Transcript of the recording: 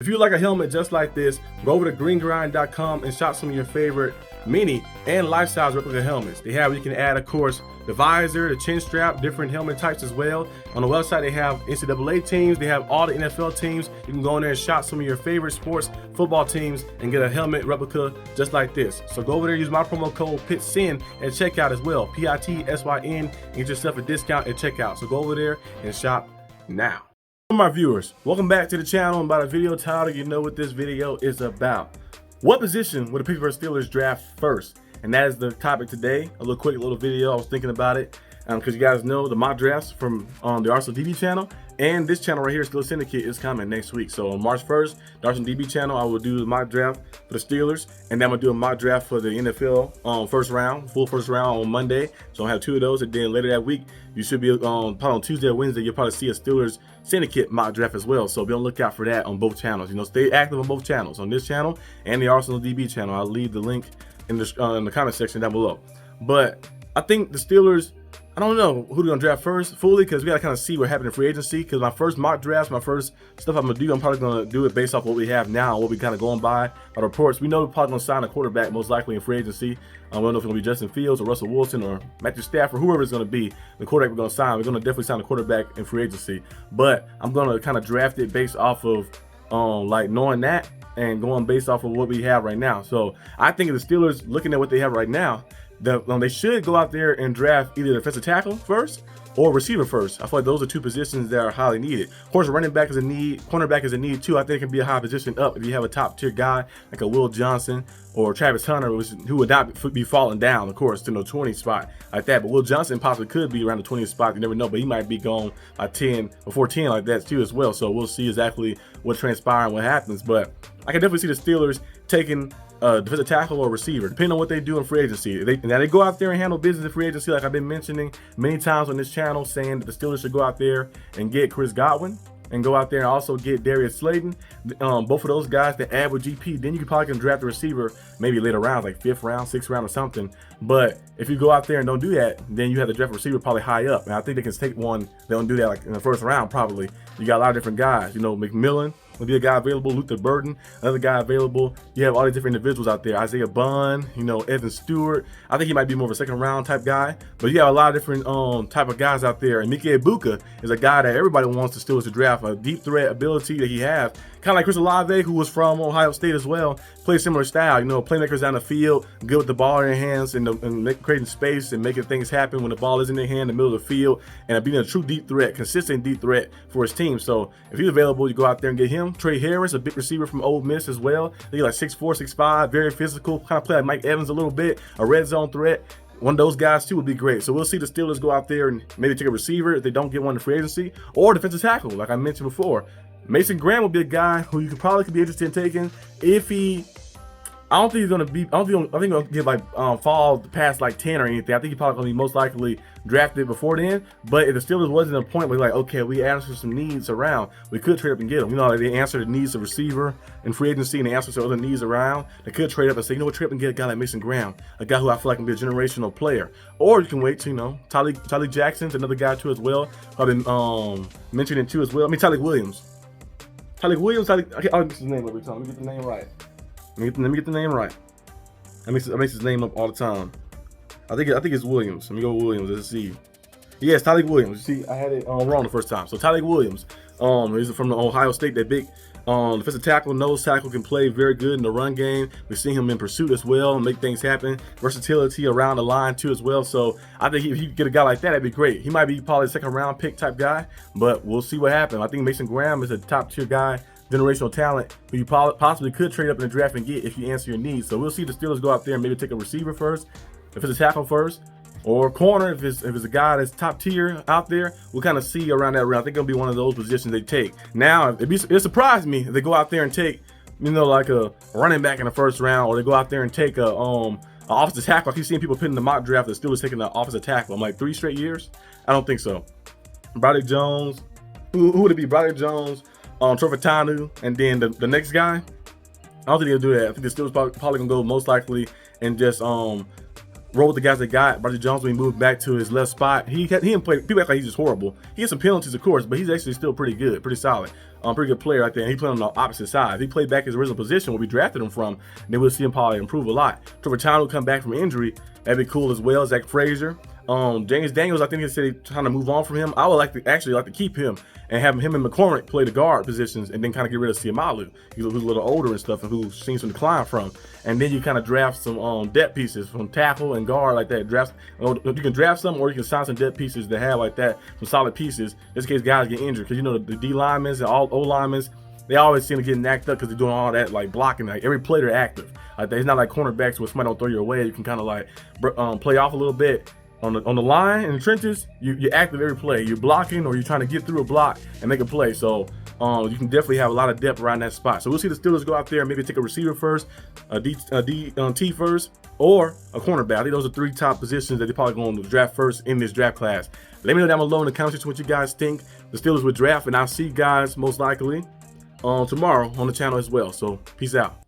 If you like a helmet just like this, go over to greengrind.com and shop some of your favorite mini and life-size replica helmets. They have, you can add, of course, the visor, the chin strap, different helmet types as well. On the website, they have NCAA teams, they have all the NFL teams. You can go in there and shop some of your favorite sports football teams and get a helmet replica just like this. So go over there, use my promo code PITSYN at checkout as well, PITSYN, and get yourself a discount at checkout. So go over there and shop now. My viewers, welcome back to the channel. And by the video title, you know what this video is about. What position would the Pittsburgh Steelers draft first? And that is the topic today. A quick little video. I was thinking about it because you guys know the mock drafts from the Arsenal D.B channel and this channel right here, Steelers Syndicate, is coming next week. So on March 1st, the Arsenal D.B channel, I will do the mock draft for the Steelers, and then I'm gonna do a mock draft for the NFL first round, full first round on Monday. So I'll have two of those, and then later that week, you should be probably on Tuesday or Wednesday, you'll probably see a Steelers Syndicate mock draft as well. So be on the lookout for that on both channels. You know, stay active on both channels, on this channel and the Arsenal D.B channel. I'll leave the link in the comment section down below. But I think the Steelers, I don't know who they're gonna draft first fully, because we gotta kind of see what happened in free agency. Because my first mock drafts, my first stuff I'm gonna do, I'm probably gonna do it based off what we have now, what we kind of going by our reports. We know we're probably gonna sign a quarterback most likely in free agency. I don't know if it's gonna be Justin Fields or Russell Wilson or Matthew Stafford, whoever it's gonna be. The quarterback we're gonna sign, we're gonna definitely sign a quarterback in free agency. But I'm gonna kind of draft it based off of like knowing that and going based off of what we have right now. So I think if the Steelers, looking at what they have right now, they should go out there and draft either defensive tackle first or receiver first. I feel like those are two positions that are highly needed. Of course, running back is a need, cornerback is a need too. I think it can be a high position up if you have a top tier guy like a Will Johnson or Travis Hunter, who would not be falling down, of course, to no 20 spot like that. But Will Johnson possibly could be around the 20th spot. You never know, but he might be gone by 10 before 10 like that too as well. So we'll see exactly what transpires and what happens. But I can definitely see the Steelers taking defensive tackle or receiver, depending on what they do in free agency. Now they go out there and handle business in free agency, like I've been mentioning many times on this channel, saying that the Steelers should go out there and get Chris Godwin and go out there and also get Darius Slayton. Both of those guys that add with GP. Then you could probably draft a receiver maybe later rounds, like 5th round, 6th round or something. But if you go out there and don't do that, then you have to draft a receiver probably high up. And I think they can take one. They don't do that like in the first round probably. You got a lot of different guys. You know, McMillan will be a guy available, Luther Burden, another guy available. You have all these different individuals out there. Isaiah Bunn, you know, Evan Stewart. I think he might be more of a second round type guy. But you have a lot of different type of guys out there. And Mike Ibuka is a guy that everybody wants the Steelers to draft. A deep threat ability that he has. Kind of like Chris Olave, who was from Ohio State as well. Plays similar style, you know, playmakers down the field, good with the ball in their hands and creating space and making things happen when the ball is in their hand in the middle of the field, and being a true deep threat, consistent deep threat for his team. So if he's available, you go out there and get him. Trey Harris, a big receiver from Ole Miss as well. He's like 6'4", 6'5", very physical, kind of play like Mike Evans a little bit, a red zone threat. One of those guys too would be great. So we'll see the Steelers go out there and maybe take a receiver if they don't get one in free agency, or defensive tackle, like I mentioned before. Mason Graham would be a guy who you could be interested in taking if he. I don't think he's gonna be. I think he's gonna get like fall past like 10 or anything. I think he's probably gonna be most likely drafted before then. But if the Steelers wasn't a point where like, okay, we answer some needs around, we could trade up and get them. You know, like they answer the needs of receiver in free agency and they answer some other needs around. They could trade up and say, you know what, trade up and get a guy like Mason Graham, a guy who I feel like can be a generational player. Or you can wait to, you know, Tyleek Jackson's another guy too as well. I've been mentioning too as well. I mean, Tyleek Williams. I'll get his name every time. Let me get the name right. Let me get the name right. I mix his name up all the time. I think it's Williams. Let me go with Williams. Let's see. Yes, Tyleek Williams. You see, I had it wrong the first time. So Tyleek Williams. He's from the Ohio State. That big defensive tackle, nose tackle, can play very good in the run game. We've seen him in pursuit as well and make things happen. Versatility around the line too as well. So I think if you get a guy like that, that'd be great. He might be probably a second round pick type guy, but we'll see what happens. I think Mason Graham is a top tier guy, generational talent who you possibly could trade up in the draft and get if you answer your needs. So we'll see the Steelers go out there and maybe take a receiver first, if it's a tackle first, or corner if it's a guy that's top tier out there. We'll kind of see around that round. I think it'll be one of those positions they take. Now, it surprised me if they go out there and take, you know, like a running back in the first round, or they go out there and take a offensive tackle. I keep seeing people putting the mock draft the Steelers taking the offensive tackle. I'm like, 3 straight years? I don't think so. Broderick Jones, who would it be? Broderick Jones, Trevor Tanu, and then the next guy. I don't think they'll do that. I think the Steelers probably gonna go most likely and just roll with the guys they got. Broderick Jones, when he moved back to his left spot, he didn't play. People act like he's just horrible. He has some penalties, of course, but he's actually still pretty good, pretty solid. Pretty good player right there. And he played on the opposite side. If he played back his original position where we drafted him from, then we'll see him probably improve a lot. Trevor Town will come back from injury. That'd be cool as well. Zach Frazier. James Daniels, I think he said he's trying to move on from him. I would actually like to keep him and have him and McCormick play the guard positions, and then kind of get rid of Siamalu, who's a little older and stuff, and who seems to decline from. And then you kind of draft some depth pieces from tackle and guard like that. You can draft some, or you can sign some depth pieces that have like that, some solid pieces, just in case guys get injured. Because you know the D linemen and all O linemen, they always seem to get knocked up because they're doing all that like blocking. Like every play they're active. Like it's not like cornerbacks where somebody don't throw you away. You can kind of like play off a little bit. On the line in the trenches, you're active every play. You're blocking, or you're trying to get through a block and make a play. So you can definitely have a lot of depth around that spot. So we'll see the Steelers go out there and maybe take a receiver first, a DT first, or a cornerback. I think those are 3 top positions that they're probably going to draft first in this draft class. Let me know down below in the comments what you guys think the Steelers would draft, and I'll see you guys most likely tomorrow on the channel as well. So peace out.